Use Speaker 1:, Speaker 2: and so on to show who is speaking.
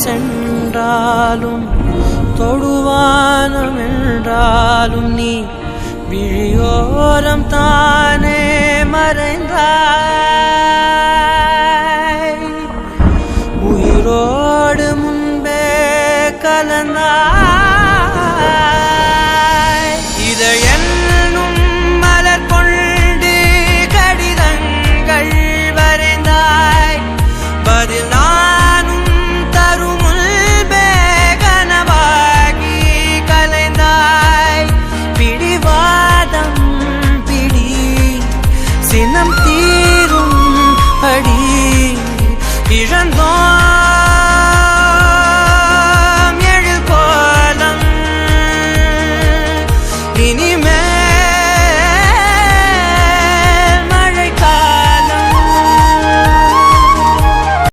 Speaker 1: சென்றாலும் தொடுவானம் என்றாலும் நீ விழியோரம் தானே மறைந்தாய். உயிரோடு முன்பே கலந்தாய். இதழ் என்னும் மலர் கொண்டு கடிதங்கள் வரைந்தாய். பதில் நானும் தரும் முன்பே கனவாகி கலைந்தாய். பிடிவாதம் பிடி சினம் தீரும் அடி இழந்தோம்